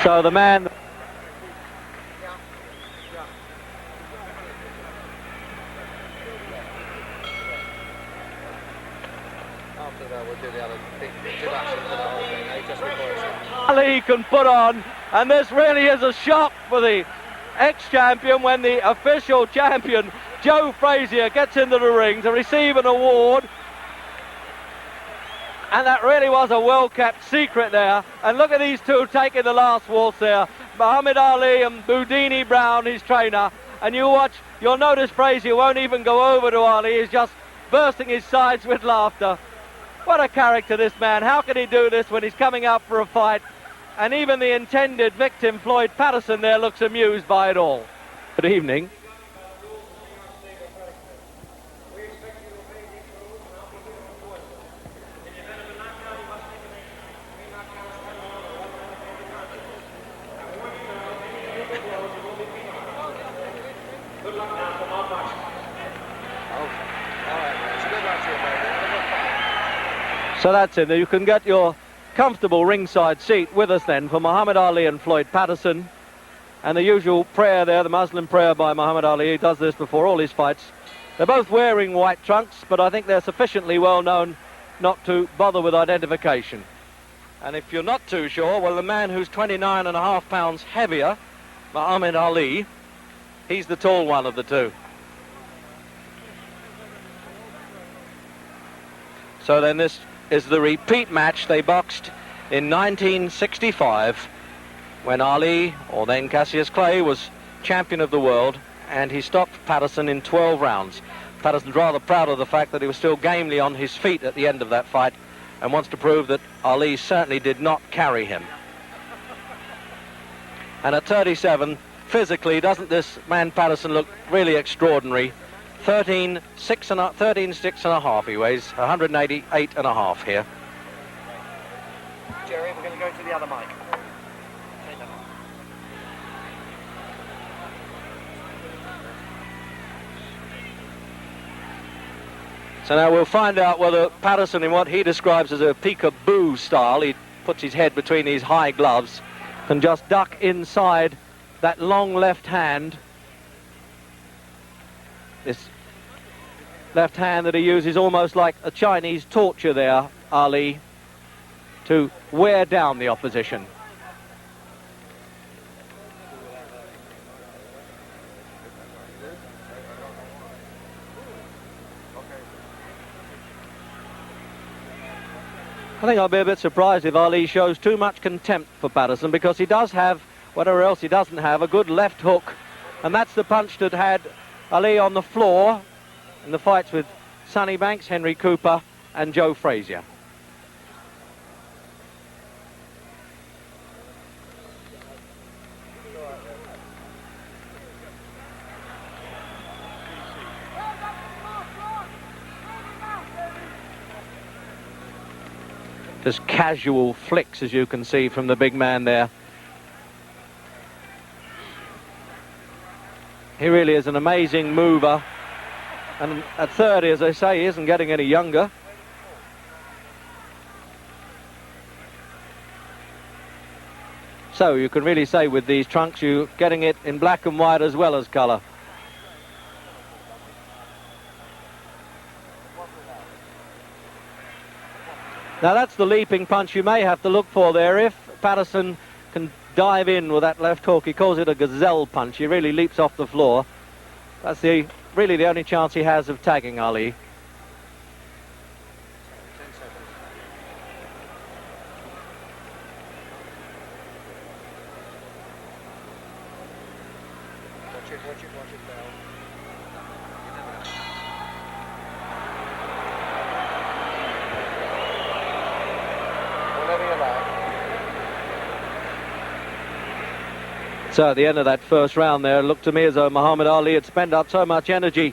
So the man... Ali can put on, and this really is a shock for the ex-champion when the official champion, Joe Frazier, gets into the ring to receive an award. And that really was a well-kept secret there. And look at these two taking the last waltz there. Muhammad Ali and Boudini Brown, his trainer. And you watch, you'll notice Frazier won't even go over to Ali. He's just bursting his sides with laughter. What a character, this man. How can he do this when he's coming out for a fight? And even the intended victim, Floyd Patterson, there looks amused by it all. Good evening. So that's it. You can get your comfortable ringside seat with us then for Muhammad Ali and Floyd Patterson. And the usual prayer there, the Muslim prayer by Muhammad Ali. He does this before all his fights. They're both wearing white trunks, but I think they're sufficiently well known not to bother with identification. And if you're not too sure, well, the man who's 29.5 pounds heavier, Muhammad Ali, he's the tall one of the two. So then this is the repeat match. They boxed in 1965 when Ali, or then Cassius Clay, was champion of the world, and he stopped Patterson in 12 rounds. Patterson's rather proud of the fact that he was still gamely on his feet at the end of that fight and wants to prove that Ali certainly did not carry him. And at 37, physically, doesn't this man Patterson look really extraordinary? 13.6 and a half he weighs, 188.5 here. Jerry, we're going to go to the other mic. So now we'll find out whether Patterson, in what he describes as a peekaboo style, he puts his head between these high gloves, can just duck inside that long left hand. This left hand that he uses almost like a Chinese torture there, Ali, to wear down the opposition. I think I'll be a bit surprised if Ali shows too much contempt for Patterson, because he does have, whatever else he doesn't have, a good left hook. And that's the punch that had Ali on the floor in the fights with Sonny Banks, Henry Cooper and Joe Frazier. Just casual flicks, as you can see from the big man there. He really is an amazing mover. And at 30, as I say, he isn't getting any younger. So you can really say with these trunks, you're getting it in black and white as well as colour. Now that's the leaping punch you may have to look for there. If Patterson can dive in with that left hook, he calls it a gazelle punch. He really leaps off the floor. That's really the only chance he has of tagging Ali. Watch it now. So at the end of that first round there, it looked to me as though Muhammad Ali had spent up so much energy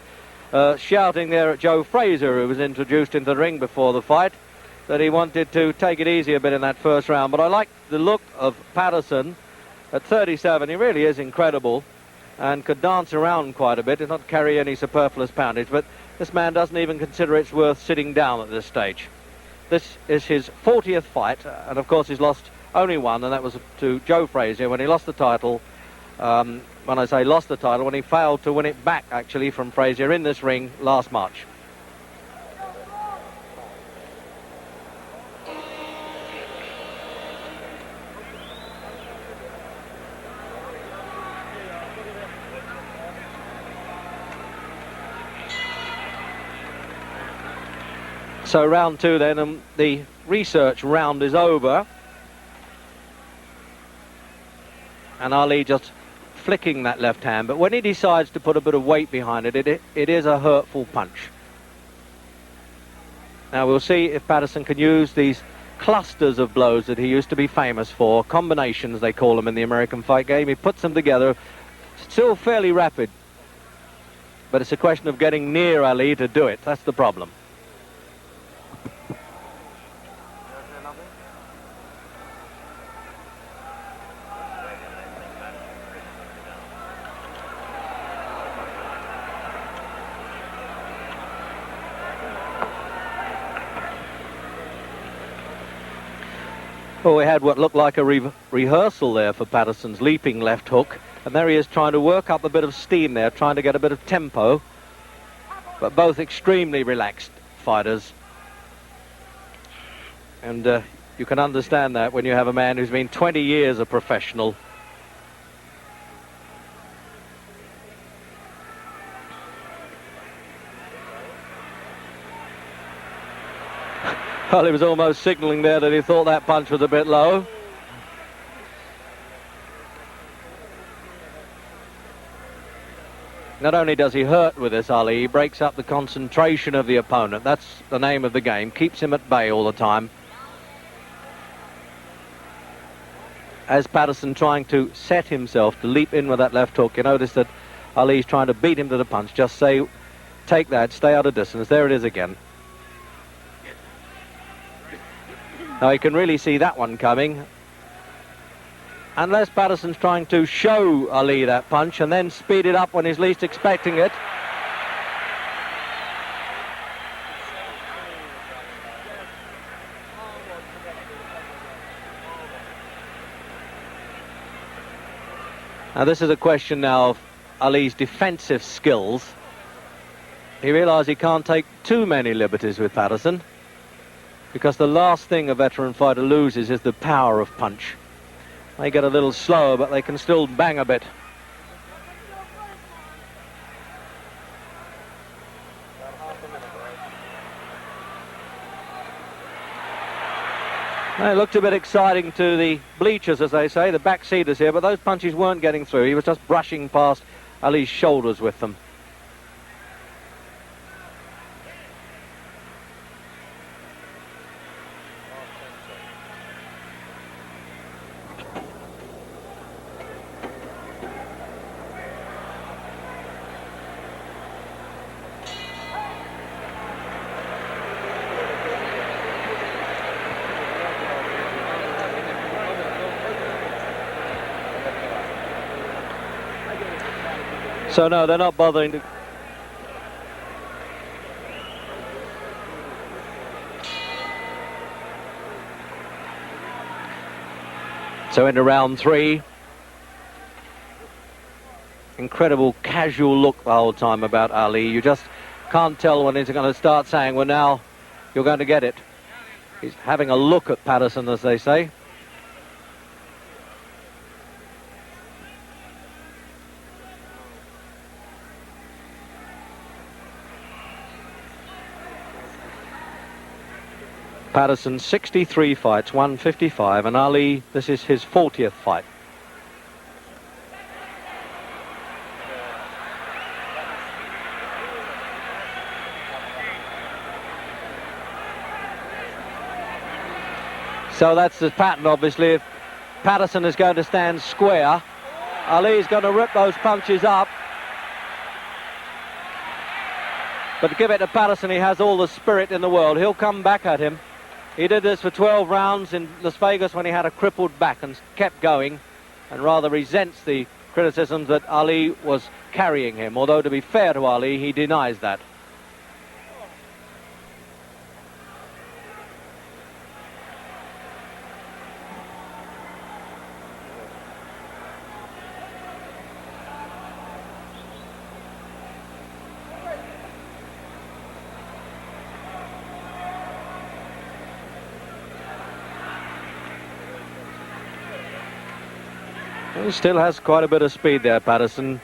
shouting there at Joe Frazier, who was introduced into the ring before the fight, that he wanted to take it easy a bit in that first round. But I like the look of Patterson at 37. He really is incredible and could dance around quite a bit and not carry any superfluous poundage. But this man doesn't even consider it's worth sitting down at this stage. This is his 40th fight, and of course he's lost only one, and that was to Joe Frazier when he lost the title. When I say lost the title, when he failed to win it back actually from Frazier in this ring last March. So round two then, and the research round is over. And Ali just flicking that left hand, but when he decides to put a bit of weight behind it, it is a hurtful punch. Now we'll see if Patterson can use these clusters of blows that he used to be famous for, combinations they call them in the American fight game. He puts them together, still fairly rapid, but it's a question of getting near Ali to do it. That's the problem. Well, we had what looked like a rehearsal there for Patterson's leaping left hook, and there he is trying to work up a bit of steam there, trying to get a bit of tempo, but both extremely relaxed fighters. And you can understand that when you have a man who's been 20 years a professional. Well, he was almost signalling there that he thought that punch was a bit low. Not only does he hurt with this, Ali, he breaks up the concentration of the opponent. That's the name of the game. Keeps him at bay all the time. As Patterson trying to set himself to leap in with that left hook, you notice that Ali's trying to beat him to the punch. Just say, take that, stay out of distance. There it is again. Now you can really see that one coming. Unless Patterson's trying to show Ali that punch and then speed it up when he's least expecting it. Now this is a question now of Ali's defensive skills. He realised he can't take too many liberties with Patterson, because the last thing a veteran fighter loses is the power of punch. They get a little slower, but they can still bang a bit. It looked a bit exciting to the bleachers, as they say, the backseaters here, but those punches weren't getting through. He was just brushing past Ali's shoulders with them. So no, they're not bothering to... So into round three. Incredible casual look the whole time about Ali. You just can't tell when he's going to start saying, well, now you're going to get it. He's having a look at Patterson, as they say. Patterson 63 fights, 155, and Ali, this is his 40th fight. So that's the pattern, obviously. If Patterson is going to stand square, Ali's going to rip those punches up. But give it to Patterson, he has all the spirit in the world. He'll come back at him. He did this for 12 rounds in Las Vegas when he had a crippled back and kept going, and rather resents the criticisms that Ali was carrying him. Although, to be fair to Ali, he denies that. He still has quite a bit of speed there, Patterson.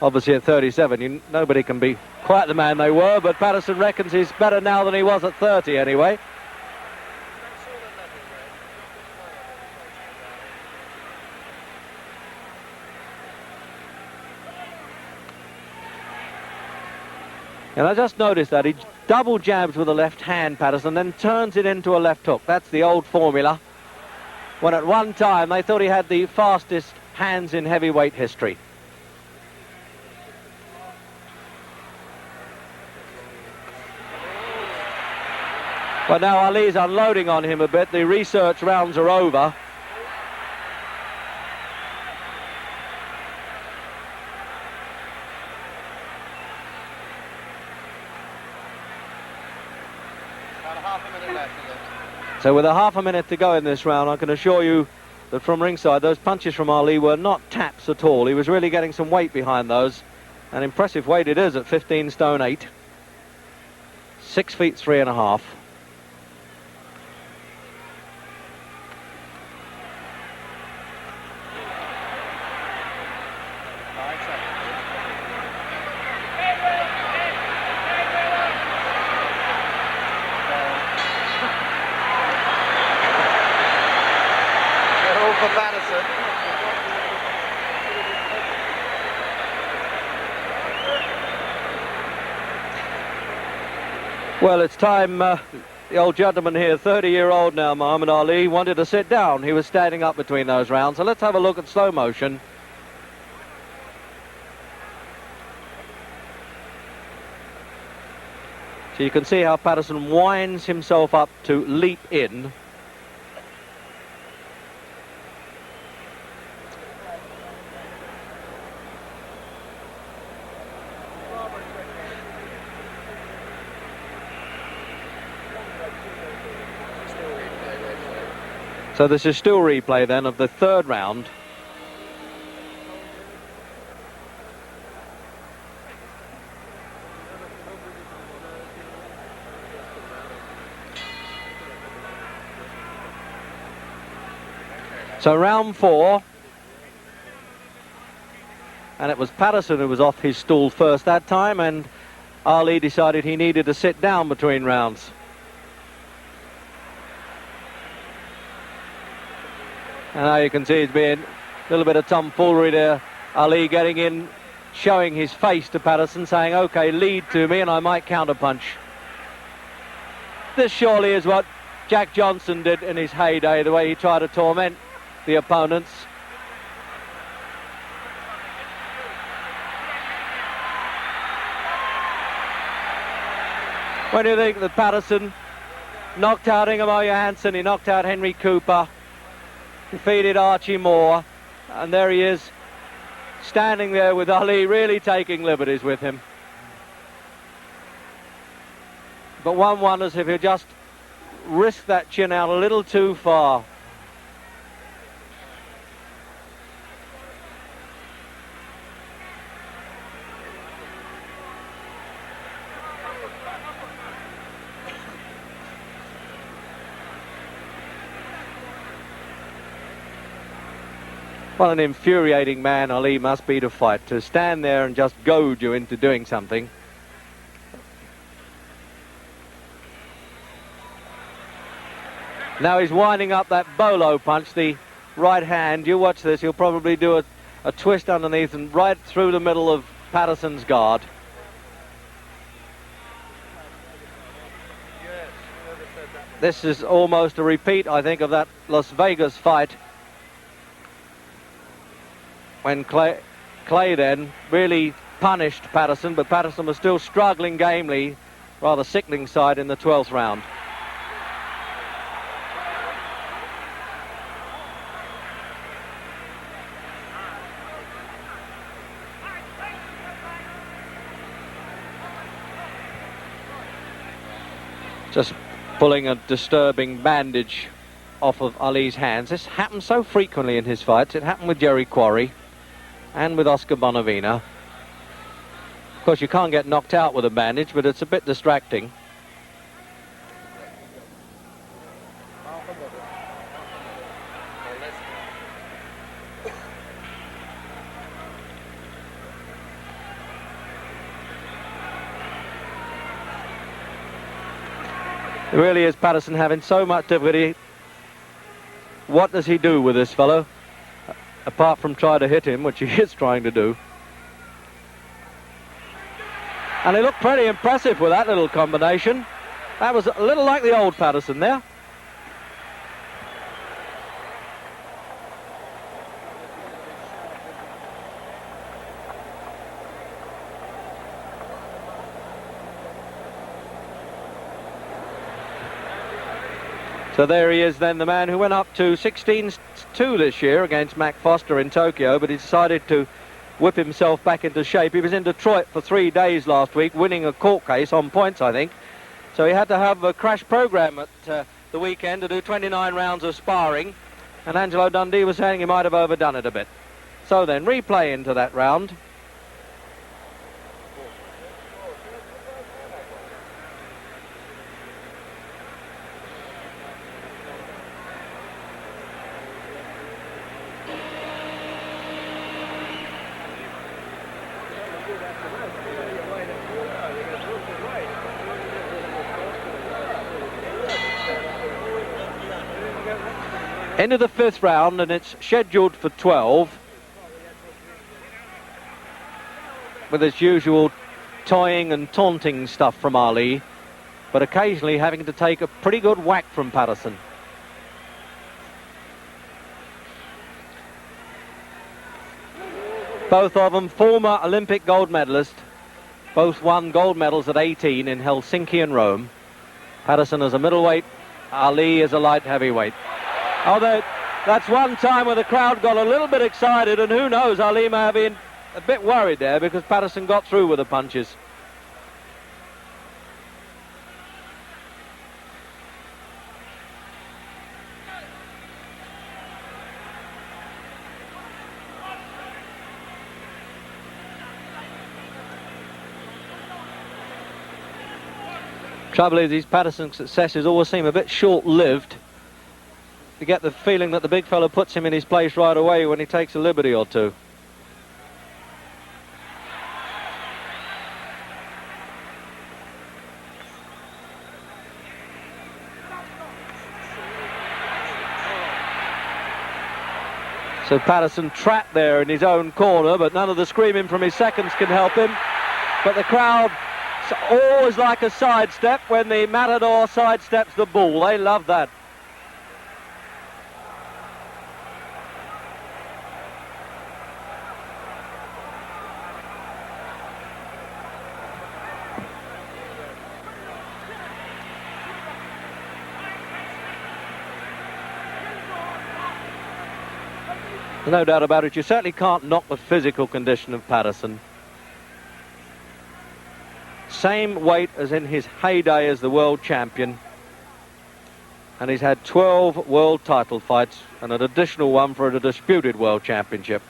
Obviously at 37, nobody can be quite the man they were, but Patterson reckons he's better now than he was at 30 anyway. And I just noticed that he double jabs with the left hand, Patterson, then turns it into a left hook. That's the old formula. When at one time they thought he had the fastest hands in heavyweight history. But now Ali's unloading on him a bit. The research rounds are over. About half a minute left, is it? So with a half a minute to go in this round, I can assure you that from ringside, those punches from Ali were not taps at all. He was really getting some weight behind those. An impressive weight it is at 15 stone 8. 6 feet 3.5. For Madison. Well, it's time. The old gentleman here, 30-year-old now, Muhammad Ali, wanted to sit down. He was standing up between those rounds. So let's have a look at slow motion. So you can see how Patterson winds himself up to leap in. So this is still replay then of the third round. So round 4. And it was Patterson who was off his stool first that time, and Ali decided he needed to sit down between rounds. And now you can see it's been a little bit of tomfoolery there. Ali getting in, showing his face to Patterson, saying, okay, lead to me and I might counterpunch. This surely is what Jack Johnson did in his heyday, the way he tried to torment the opponents. When you think that Patterson knocked out Ingemar Johansson, he knocked out Henry Cooper, defeated Archie Moore, and there he is standing there with Ali, really taking liberties with him. But one wonders if he'll just risk that chin out a little too far. What an infuriating man Ali must be to fight, to stand there and just goad you into doing something. Now he's winding up that bolo punch, the right hand. You watch this, he'll probably do a twist underneath and right through the middle of Patterson's guard. This is almost a repeat, I think, of that Las Vegas fight. when Clay then really punished Patterson, but Patterson was still struggling gamely, rather sickening side in the 12th round. Just pulling a disturbing bandage off of Ali's hands. This happens so frequently in his fights. It happened with Jerry Quarry and with Oscar Bonavina. Of course, you can't get knocked out with a bandage, but it's a bit distracting. It really is Patterson having so much difficulty. What does he do with this fellow? Apart from try to hit him, which he is trying to do. And he looked pretty impressive with that little combination. That was a little like the old Patterson there. So there he is then, the man who went up to 16-2 this year against Mac Foster in Tokyo, but he decided to whip himself back into shape. He was in Detroit for 3 days last week, winning a court case on points, I think. So he had to have a crash program at the weekend to do 29 rounds of sparring, and Angelo Dundee was saying he might have overdone it a bit. So then, replay into that round. Into the 5th round, and it's scheduled for 12, with its usual toying and taunting stuff from Ali, but occasionally having to take a pretty good whack from Patterson. Both of them former Olympic gold medalists. Both won gold medals at 18 in Helsinki and Rome. Patterson as a middleweight, Ali as a light heavyweight. Although that's one time where the crowd got a little bit excited, and who knows, Ali may have been a bit worried there because Patterson got through with the punches. Trouble is, these Patterson successes always seem a bit short-lived. You get the feeling that the big fella puts him in his place right away when he takes a liberty or two. So Patterson trapped there in his own corner, but none of the screaming from his seconds can help him. But the crowd always like a sidestep when the matador sidesteps the bull. They love that. No doubt about it, you certainly can't knock the physical condition of Patterson. Same weight as in his heyday as the world champion. And he's had 12 world title fights and an additional one for a disputed world championship.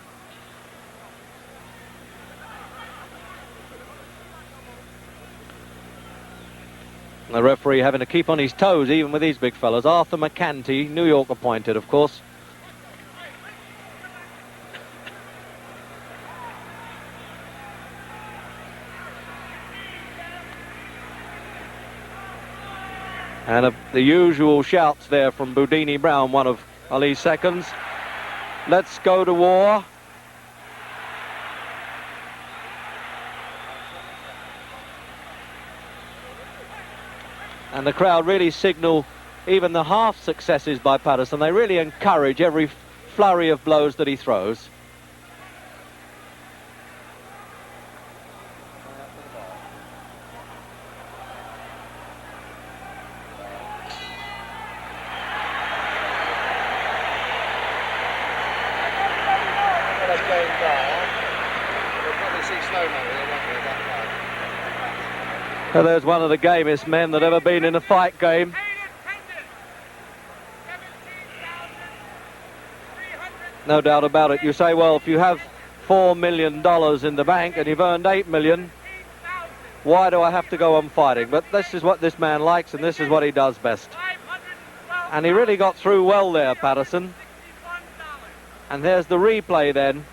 The referee having to keep on his toes even with these big fellas. Arthur McCanty, New York appointed, of course. And the usual shouts there from Boudini Brown, one of Ali's seconds. Let's go to war. And the crowd really signal even the half successes by Patterson. They really encourage every flurry of blows that he throws. no, no, they won't be that high. So there's one of the gamest men that ever been in a fight game. No doubt about it. You say, well, if you have $4 million in the bank and you've earned $8 million, why do I have to go on fighting? But this is what this man likes, and this is what he does best. And he really got through well there, Patterson. And there's the replay then.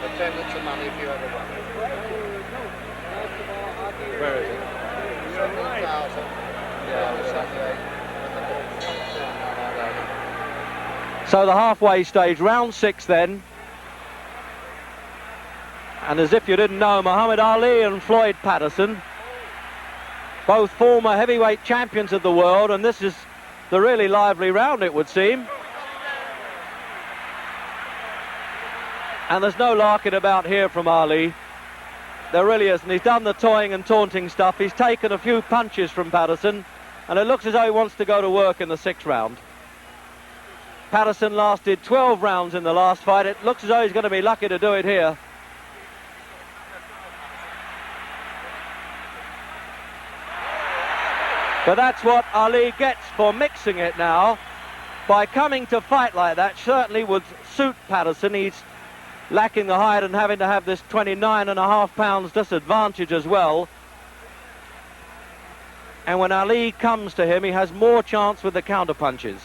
Attendance and money if you ever won. Where is it? 17,000. Yeah, So the halfway stage, round 6 then. And as if you didn't know, Muhammad Ali and Floyd Patterson, both former heavyweight champions of the world, and this is the really lively round, it would seem. And there's no larking about here from Ali. There really isn't. He's done the toying and taunting stuff. He's taken a few punches from Patterson, and it looks as though he wants to go to work in the 6th round. Patterson lasted 12 rounds in the last fight. It looks as though he's going to be lucky to do it here. But that's what Ali gets for mixing it now. By coming to fight like that certainly would suit Patterson. He's lacking the height and having to have this 29.5 pounds disadvantage as well. And when Ali comes to him, he has more chance with the counter punches.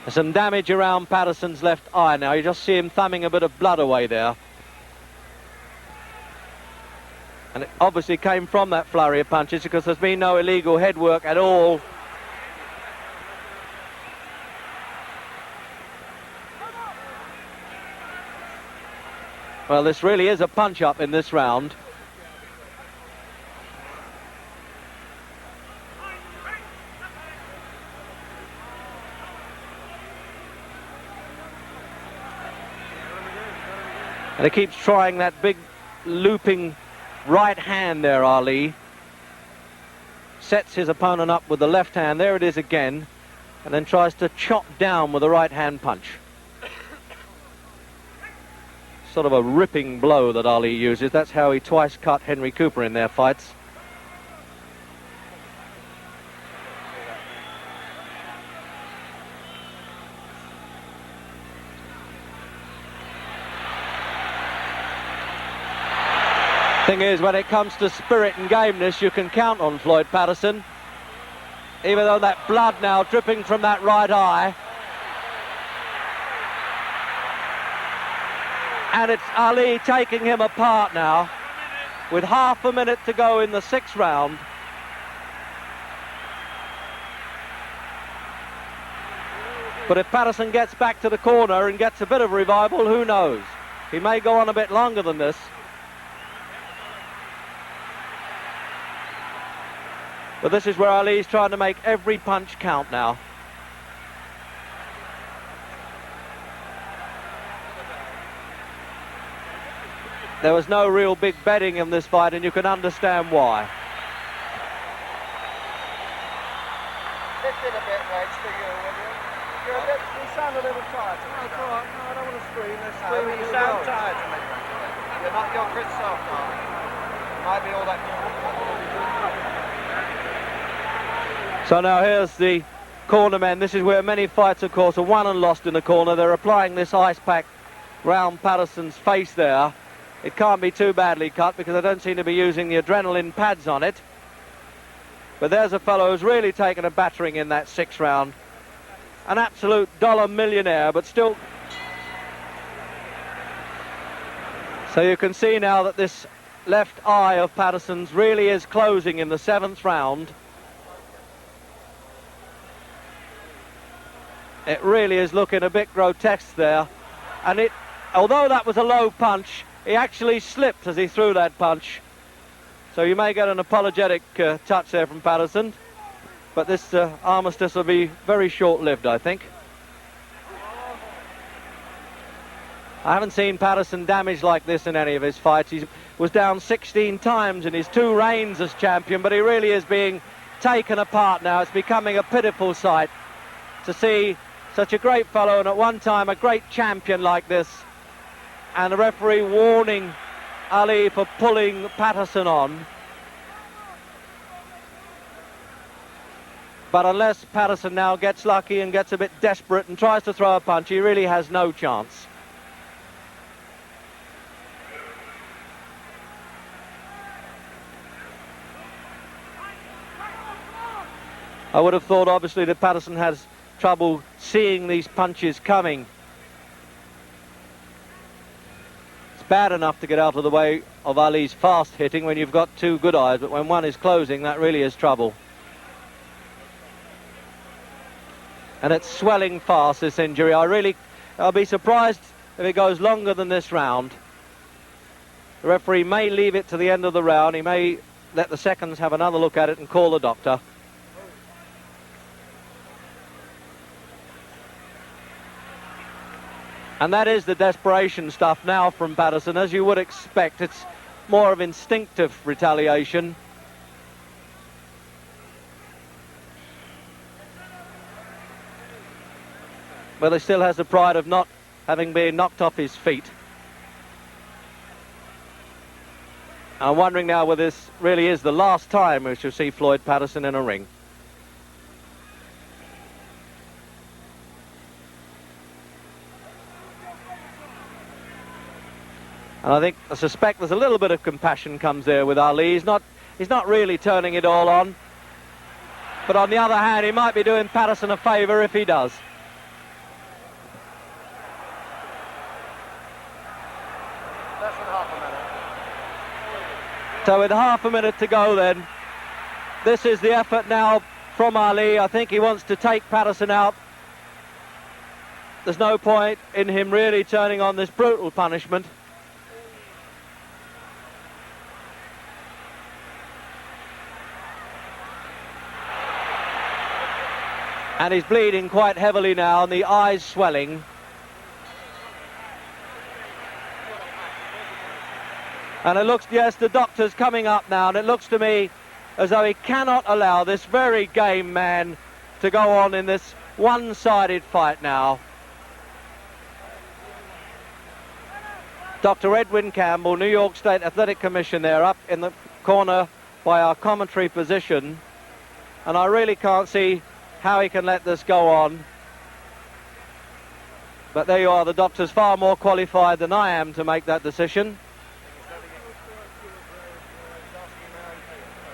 There's some damage around Patterson's left eye now. You just see him thumbing a bit of blood away there. And it obviously came from that flurry of punches because there's been no illegal head work at all. Well, this really is a punch-up in this round. And he keeps trying that big looping right hand there, Ali. Sets his opponent up with the left hand. There it is again. And then tries to chop down with the right hand punch. Sort of a ripping blow that Ali uses. That's how he twice cut Henry Cooper in their fights. Thing is, when it comes to spirit and gameness, you can count on Floyd Patterson. Even though that blood now dripping from that right eye. And it's Ali taking him apart now, with half a minute to go in the 6th round. But if Patterson gets back to the corner and gets a bit of revival, who knows? He may go on a bit longer than this. But this is where Ali's trying to make every punch count now. There was no real big betting in this fight, and you can understand why. Lift it a bit, Wedge, for you, will you? You sound a little tired. No, it's all right. No, I don't want to scream. You sound tired to me. You're not your good self, Mark. Might be all that. So now here's the corner men. This is where many fights, of course, are won and lost in the corner. They're applying this ice pack round Patterson's face there. It can't be too badly cut because they don't seem to be using the adrenaline pads on it. But there's a fellow who's really taken a battering in that 6th round. An absolute dollar millionaire, but still. So you can see now that this left eye of Patterson's really is closing in the 7th round. It really is looking a bit grotesque there. And it, although that was a low punch, he actually slipped as he threw that punch. So you may get an apologetic touch there from Patterson. But this armistice will be very short-lived, I think. I haven't seen Patterson damaged like this in any of his fights. He was down 16 times in his 2 reigns as champion, but he really is being taken apart now. It's becoming a pitiful sight to see such a great fellow and at one time a great champion like this, and the referee warning Ali for pulling Patterson on. But unless Patterson now gets lucky and gets a bit desperate and tries to throw a punch, he really has no chance. I would have thought, obviously, that Patterson has trouble seeing these punches coming. It's bad enough to get out of the way of Ali's fast hitting when you've got 2 good eyes, but when one is closing, that really is trouble. And it's swelling fast, this injury. I'll be surprised if it goes longer than this round. The referee may leave it to the end of the round. He may let the seconds have another look at it and call the doctor. And that is the desperation stuff now from Patterson, as you would expect. It's more of instinctive retaliation. But he still has the pride of not having been knocked off his feet. I'm wondering now whether this really is the last time we shall see Floyd Patterson in a ring. And I suspect there's a little bit of compassion comes there with Ali. He's not really turning it all on. But on the other hand, he might be doing Patterson a favour if he does. Less than half a minute. So with half a minute to go then, this is the effort now from Ali. I think he wants to take Patterson out. There's no point in him really turning on this brutal punishment. And he's bleeding quite heavily now, and the eyes swelling. And it looks, yes, the doctor's coming up now, and it looks to me as though he cannot allow this very game man to go on in this one-sided fight now. Dr. Edwin Campbell, New York State Athletic Commission there, up in the corner by our commentary position. And I really can't see how he can let this go on. But there you are, the doctor's far more qualified than I am to make that decision.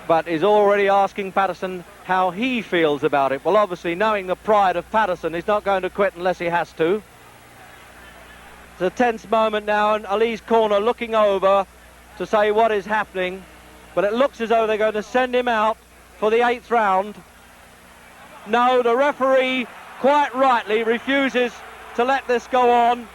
But he's already asking Patterson how he feels about it. Well, obviously, knowing the pride of Patterson, he's not going to quit unless he has to. It's a tense moment now, and Ali's corner looking over to say what is happening. But it looks as though they're going to send him out for the 8th round. No, the referee, quite rightly, refuses to let this go on.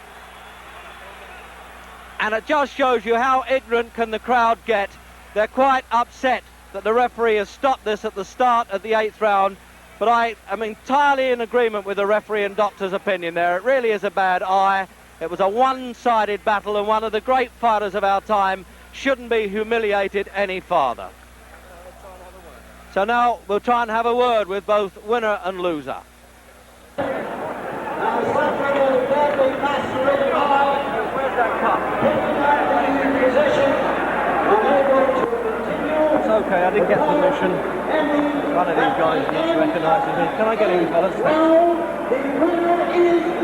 And it just shows you how ignorant can the crowd get. They're quite upset that the referee has stopped this at the start of the 8th round. But I am entirely in agreement with the referee and doctor's opinion there. It really is a bad eye. It was a one-sided battle, and one of the great fighters of our time shouldn't be humiliated any farther. So now we'll try and have a word with both winner and loser. Where's that cup? It's okay, I didn't get permission. One of these guys recognises me. Can I get in, fellas? The winner is